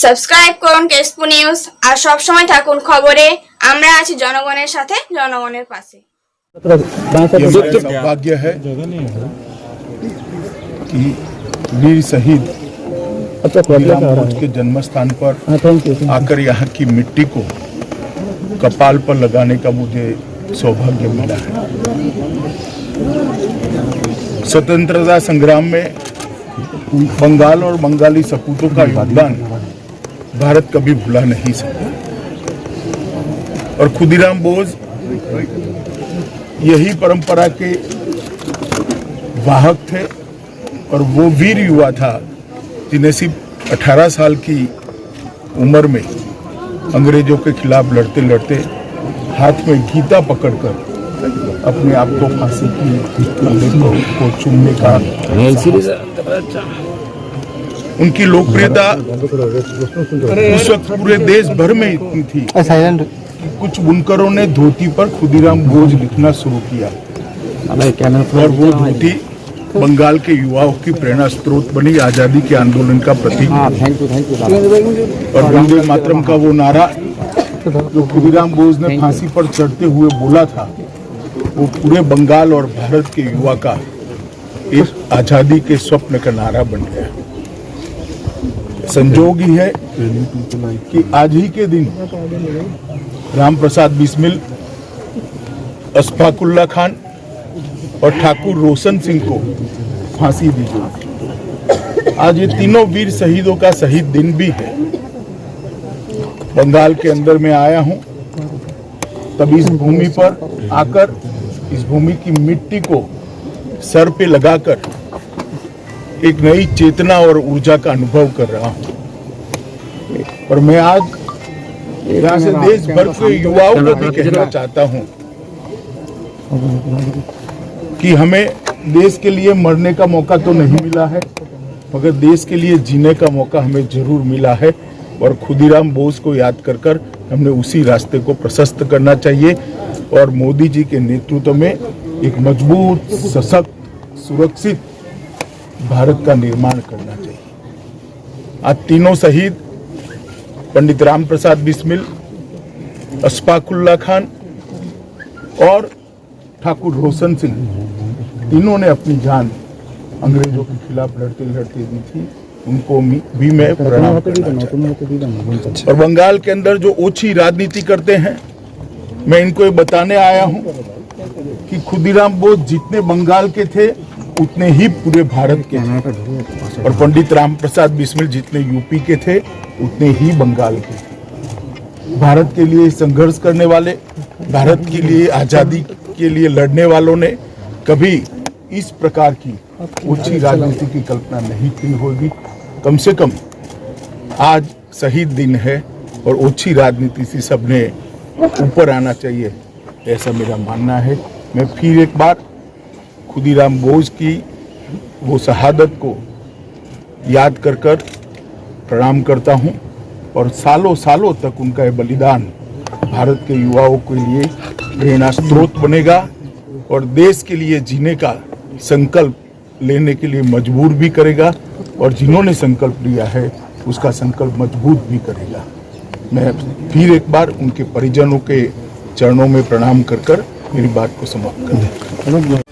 Subscribe করুন Keshpur news আর সব সময় থাকুন খবরে। আমরা আছি জনগণের সাথে, জনগণের পাশে। ये मेरा सौभाग्य है कि वीर शहीद खुदीराम बोस के जन्म स्थान पर आकर यहाँ की मिट्टी को कपाल पर लगाने का मुझे सौभाग्य मिला है। स्वतंत्रता संग्राम में बंगाल और बंगाली सपूतों का योगदान भारत कभी भुला नहीं सकता और खुदीराम बोस यही परंपरा के वाहक थे और वो वीर युवा था जिन्हें सिर्फ 18 साल की उम्र में अंग्रेजों के खिलाफ लड़ते लड़ते हाथ में गीता पकड़कर अपने आप को फांसी की को चूमने का उनकी लोकप्रियता उस वक्त पूरे देश भर में इतनी थी कि कुछ बुनकरों ने धोती पर खुदीराम बोस लिखना शुरू किया और वो धोती बंगाल के युवाओं की प्रेरणा स्रोत बनी, आजादी के आंदोलन का प्रतीक। और वंदे मातरम का वो नारा जो खुदीराम बोस ने फांसी पर चढ़ते हुए बोला था, वो पूरे बंगाल और भारत के युवा का एक आजादी के स्वप्न का नारा बन गया। संजोग ही है कि आज ही के दिन राम प्रसाद बिस्मिल, अशफाकुल्ला खान और ठाकुर रोशन सिंह को फांसी दी गई। आज ये तीनों वीर शहीदों का शहीद दिन भी है। बंगाल के अंदर में आया हूं, तब इस भूमि पर आकर इस भूमि की मिट्टी को सर पे लगाकर एक नई चेतना और ऊर्जा का अनुभव कर रहा हूं। और मैं आज यहाँ से देश भर के युवाओं को भी कहना चाहता हूं कि हमें देश के लिए मरने का मौका तो नहीं मिला है, मगर देश के लिए जीने का मौका हमें जरूर मिला है। और खुदीराम बोस को याद कर कर हमने उसी रास्ते को प्रशस्त करना चाहिए और मोदी जी के नेतृत्व में एक मजबूत, सशक्त, सुरक्षित भारत का निर्माण करना चाहिए। आज तीनों शहीद पंडित राम प्रसाद बिस्मिल, अशफाकुल्ला खान और ठाकुर रोशन सिंह, तीनों ने अपनी जान अंग्रेजों के खिलाफ लड़ते लड़ते दी थी। उनको भी मैं प्रणाम करना चाहता हूं। और बंगाल के अंदर जो ओछी राजनीति करते हैं, मैं इनको ये बताने आया हूं कि खुदीराम बोस जितने बंगाल के थे उतने ही पूरे भारत के थे, और पंडित राम प्रसाद बिस्मिल जितने यूपी के थे उतने ही बंगाल के थे। भारत के लिए संघर्ष करने वाले, भारत के लिए आजादी के लिए लड़ने वालों ने कभी इस प्रकार की ऊंची राजनीति की कल्पना नहीं की होगी। कम से कम आज शहीद दिन है और ऊंची राजनीति से सबने ऊपर आना चाहिए, ऐसा मेरा मानना है। मैं फिर एक बार खुदीराम बोस की वो शहादत को याद कर कर प्रणाम करता हूं और सालों सालों तक उनका ये बलिदान भारत के युवाओं के लिए प्रेरणा स्रोत बनेगा और देश के लिए जीने का संकल्प लेने के लिए मजबूर भी करेगा, और जिन्होंने संकल्प लिया है उसका संकल्प मजबूत भी करेगा। मैं फिर एक बार उनके परिजनों के चरणों में प्रणाम कर कर मेरी बात को समाप्त कर दूं।